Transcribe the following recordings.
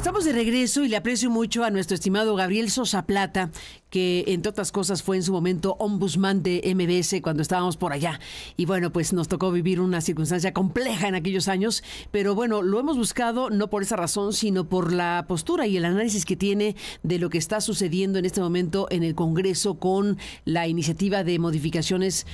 Estamos de regreso y le aprecio mucho a nuestro estimado Gabriel Sosa Plata, que entre otras cosas fue en su momento ombudsman de MBS cuando estábamos por allá. Y bueno, pues nos tocó vivir una circunstancia compleja en aquellos años, pero bueno, lo hemos buscado no por esa razón, sino por la postura y el análisis que tiene de lo que está sucediendo en este momento en el Congreso con la iniciativa de modificaciones.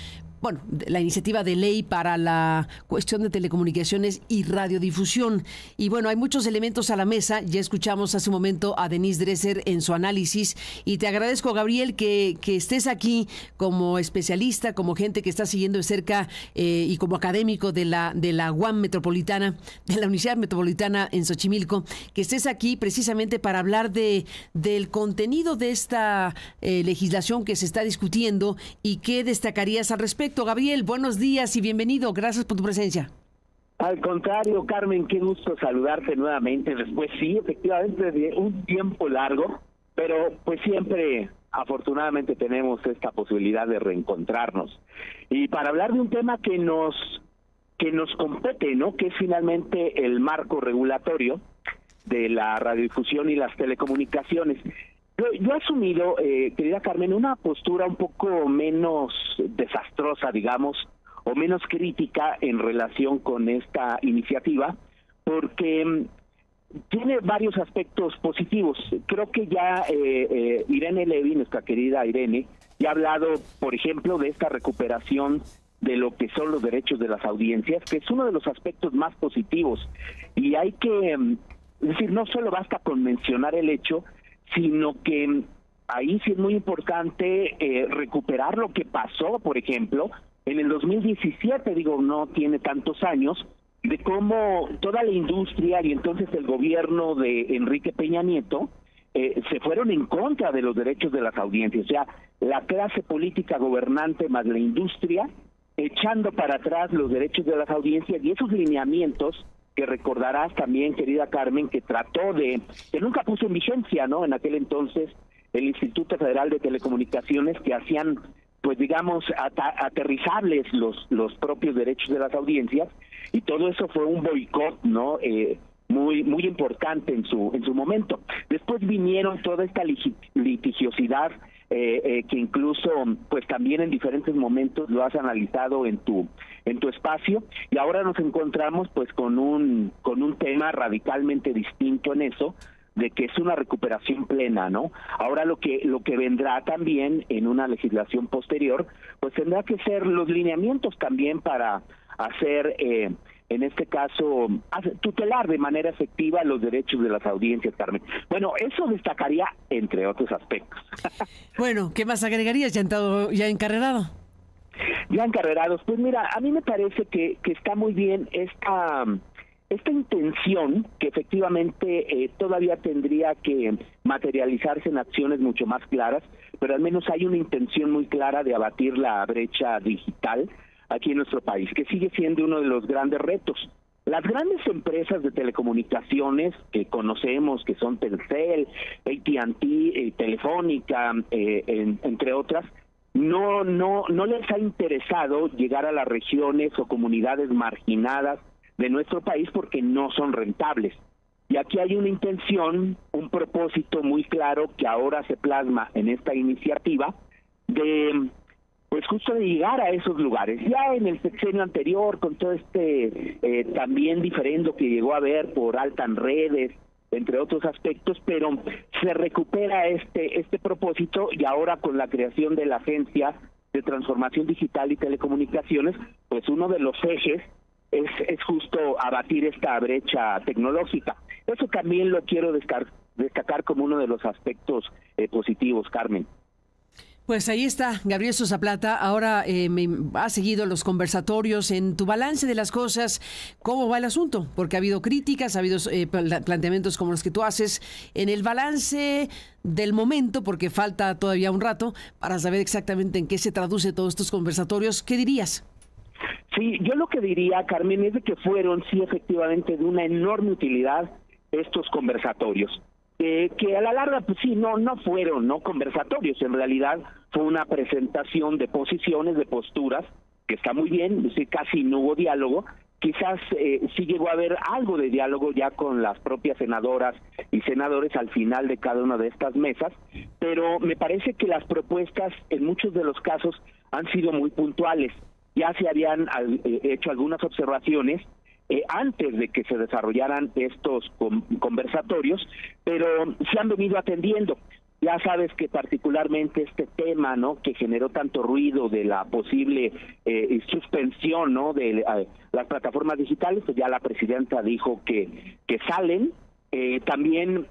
Bueno, la iniciativa de ley para la cuestión de telecomunicaciones y radiodifusión. Y bueno, hay muchos elementos a la mesa. Ya escuchamos hace un momento a Denise Dresser en su análisis. Y te agradezco, Gabriel, que estés aquí como especialista, como gente que está siguiendo de cerca y como académico de la UAM Metropolitana, de la Universidad Metropolitana en Xochimilco, que estés aquí precisamente para hablar del contenido de esta legislación que se está discutiendo y qué destacarías al respecto. Gabriel, buenos días y bienvenido. Gracias por tu presencia. Al contrario, Carmen, qué gusto saludarte nuevamente. Después, sí, efectivamente, de un tiempo largo, pero pues siempre, afortunadamente, tenemos esta posibilidad de reencontrarnos. Y para hablar de un tema que nos compete, ¿no? Que es finalmente el marco regulatorio de la radiodifusión y las telecomunicaciones. Yo he asumido, querida Carmen, una postura un poco menos desastrosa, digamos, o menos crítica en relación con esta iniciativa, porque tiene varios aspectos positivos. Creo que ya Irene Levy, nuestra querida Irene, ya ha hablado, por ejemplo, de esta recuperación de lo que son los derechos de las audiencias, que es uno de los aspectos más positivos. Y hay que, es decir, no solo basta con mencionar el hecho, sino que ahí sí es muy importante recuperar lo que pasó, por ejemplo, en el 2017, digo, no tiene tantos años, de cómo toda la industria y entonces el gobierno de Enrique Peña Nieto se fueron en contra de los derechos de las audiencias, o sea, la clase política gobernante más la industria echando para atrás los derechos de las audiencias y esos lineamientos que recordarás también, querida Carmen, que que nunca puso en vigencia, ¿no? En aquel entonces, el Instituto Federal de Telecomunicaciones, que hacían, pues digamos, aterrizables los propios derechos de las audiencias, y todo eso fue un boicot, ¿no? Muy importante en su momento. Después vinieron toda esta litigiosidad que incluso pues también en diferentes momentos lo has analizado en tu espacio, y ahora nos encontramos pues con un tema radicalmente distinto en eso, de que es una recuperación plena, ¿no? Ahora lo que vendrá también en una legislación posterior, pues tendrá que ser los lineamientos también para hacer en este caso, tutelar de manera efectiva los derechos de las audiencias, Carmen. Bueno, eso destacaría entre otros aspectos. Bueno, ¿qué más agregarías ya encarrerado? Ya encarrerados, pues mira, a mí me parece que está muy bien esta intención que efectivamente todavía tendría que materializarse en acciones mucho más claras, pero al menos hay una intención muy clara de abatir la brecha digital aquí en nuestro país, que sigue siendo uno de los grandes retos. Las grandes empresas de telecomunicaciones que conocemos, que son Telcel, AT&T, Telefónica, entre otras, no les ha interesado llegar a las regiones o comunidades marginadas de nuestro país porque no son rentables. Y aquí hay una intención, un propósito muy claro que ahora se plasma en esta iniciativa pues justo de llegar a esos lugares. Ya en el sexenio anterior, con todo también diferendo que llegó a haber por Altan Redes, entre otros aspectos, pero se recupera este propósito, y ahora con la creación de la Agencia de Transformación Digital y Telecomunicaciones, pues uno de los ejes es justo abatir esta brecha tecnológica. Eso también lo quiero destacar como uno de los aspectos positivos, Carmen. Pues ahí está, Gabriel Sosa Plata. Ahora ha seguido los conversatorios. En tu balance de las cosas, ¿cómo va el asunto? Porque ha habido críticas, ha habido planteamientos como los que tú haces. En el balance del momento, porque falta todavía un rato para saber exactamente en qué se traduce todos estos conversatorios, ¿qué dirías? Sí, yo lo que diría, Carmen, es de que fueron, sí, efectivamente, de una enorme utilidad estos conversatorios. Que a la larga, pues sí, no fueron conversatorios, en realidad fue una presentación de posiciones, de posturas, que está muy bien, es decir, casi no hubo diálogo, quizás sí llegó a haber algo de diálogo ya con las propias senadoras y senadores al final de cada una de estas mesas, pero me parece que las propuestas en muchos de los casos han sido muy puntuales. Ya se habían hecho algunas observaciones antes de que se desarrollaran estos conversatorios, pero se han venido atendiendo. Ya sabes que particularmente este tema, ¿no?, que generó tanto ruido de la posible suspensión, ¿no?, de las plataformas digitales, pues ya la presidenta dijo que salen. También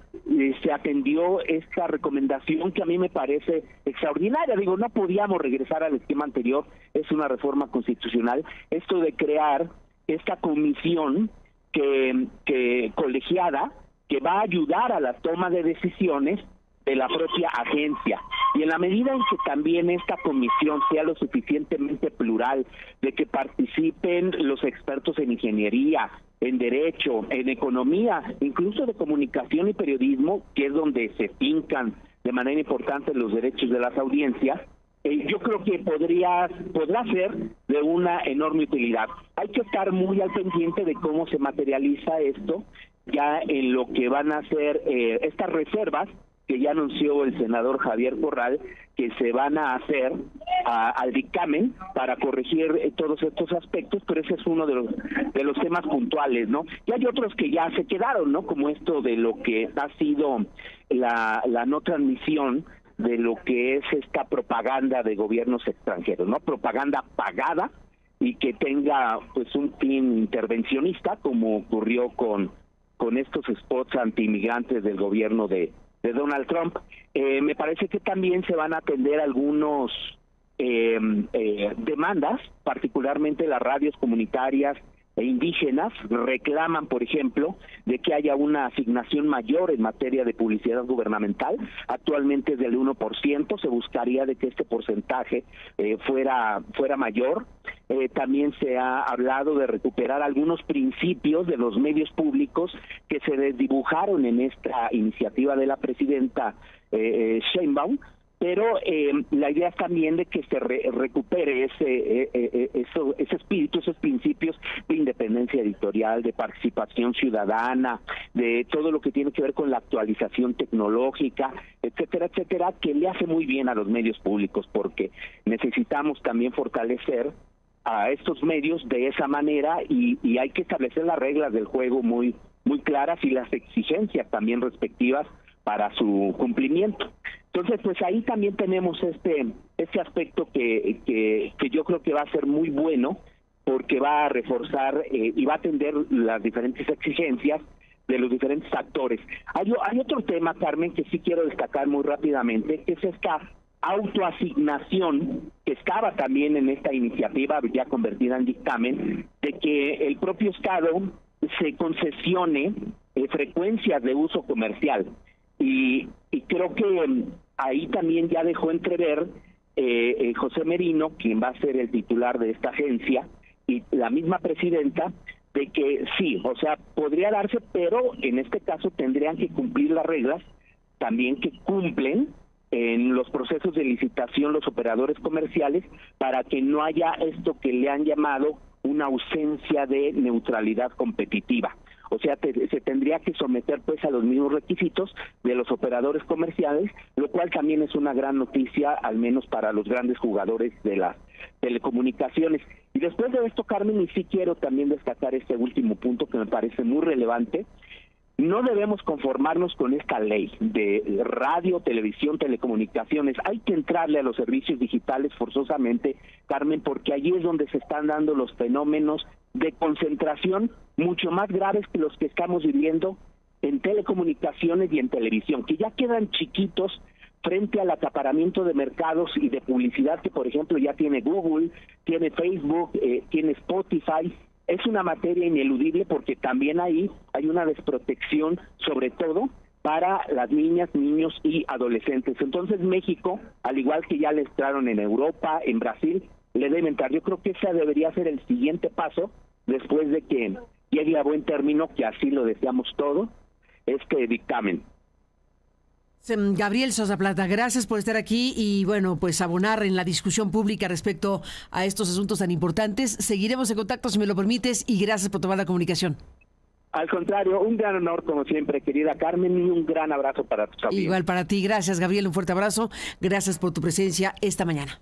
se atendió esta recomendación que a mí me parece extraordinaria. Digo, no podíamos regresar al esquema anterior, es una reforma constitucional, esto de crear esta comisión que colegiada, que va a ayudar a la toma de decisiones de la propia agencia. Y en la medida en que también esta comisión sea lo suficientemente plural, de que participen los expertos en ingeniería, en derecho, en economía, incluso de comunicación y periodismo, que es donde se fincan de manera importante los derechos de las audiencias, yo creo que podrá ser de una enorme utilidad. Hay que estar muy al pendiente de cómo se materializa esto, ya en lo que van a ser estas reservas que ya anunció el senador Javier Corral, que se van a hacer al dictamen para corregir todos estos aspectos, pero ese es uno de los temas puntuales, ¿no? Y hay otros que ya se quedaron, ¿no?, como esto de lo que ha sido la no transmisión de lo que es esta propaganda de gobiernos extranjeros, ¿no? Propaganda pagada y que tenga pues un fin intervencionista, como ocurrió con estos spots anti-inmigrantes del gobierno de Donald Trump. Me parece que también se van a atender algunos demandas, particularmente las radios comunitarias e indígenas reclaman, por ejemplo, de que haya una asignación mayor en materia de publicidad gubernamental. Actualmente es del 1%, se buscaría de que este porcentaje fuera mayor. También se ha hablado de recuperar algunos principios de los medios públicos que se desdibujaron en esta iniciativa de la presidenta Sheinbaum, pero la idea es también de que se recupere ese espíritu, esos principios de independencia editorial, de participación ciudadana, de todo lo que tiene que ver con la actualización tecnológica, etcétera, etcétera, que le hace muy bien a los medios públicos, porque necesitamos también fortalecer a estos medios de esa manera y hay que establecer las reglas del juego muy claras y las exigencias también respectivas para su cumplimiento. Entonces, pues ahí también tenemos este aspecto que yo creo que va a ser muy bueno, porque va a reforzar y va a atender las diferentes exigencias de los diferentes actores. Hay otro tema, Carmen, que sí quiero destacar muy rápidamente, que es esta autoasignación que estaba también en esta iniciativa ya convertida en dictamen, de que el propio Estado se concesione frecuencias de uso comercial. Y creo que ahí también ya dejó entrever José Merino, quien va a ser el titular de esta agencia, y la misma presidenta, de que sí, o sea, podría darse, pero en este caso tendrían que cumplir las reglas también que cumplen en los procesos de licitación los operadores comerciales, para que no haya esto que le han llamado una ausencia de neutralidad competitiva. O sea, se tendría que someter pues a los mismos requisitos de los operadores comerciales, lo cual también es una gran noticia, al menos para los grandes jugadores de las telecomunicaciones. Y después de esto, Carmen, y sí quiero también destacar este último punto que me parece muy relevante. No debemos conformarnos con esta ley de radio, televisión, telecomunicaciones. Hay que entrarle a los servicios digitales forzosamente, Carmen, porque allí es donde se están dando los fenómenos de concentración mucho más graves que los que estamos viviendo en telecomunicaciones y en televisión, que ya quedan chiquitos frente al acaparamiento de mercados y de publicidad que, por ejemplo, ya tiene Google, tiene Facebook, tiene Spotify. Es una materia ineludible porque también ahí hay una desprotección, sobre todo para las niñas, niños y adolescentes. Entonces México, al igual que ya le entraron en Europa, en Brasil, le debe entrar. Yo creo que ese debería ser el siguiente paso después de que llegue a buen término, que así lo deseamos todos, este dictamen. Gabriel Sosa Plata, gracias por estar aquí y bueno, pues abonar en la discusión pública respecto a estos asuntos tan importantes. Seguiremos en contacto si me lo permites y gracias por tomar la comunicación. Al contrario, un gran honor como siempre, querida Carmen, y un gran abrazo para tus amigos. Igual para ti, gracias Gabriel, un fuerte abrazo, gracias por tu presencia esta mañana.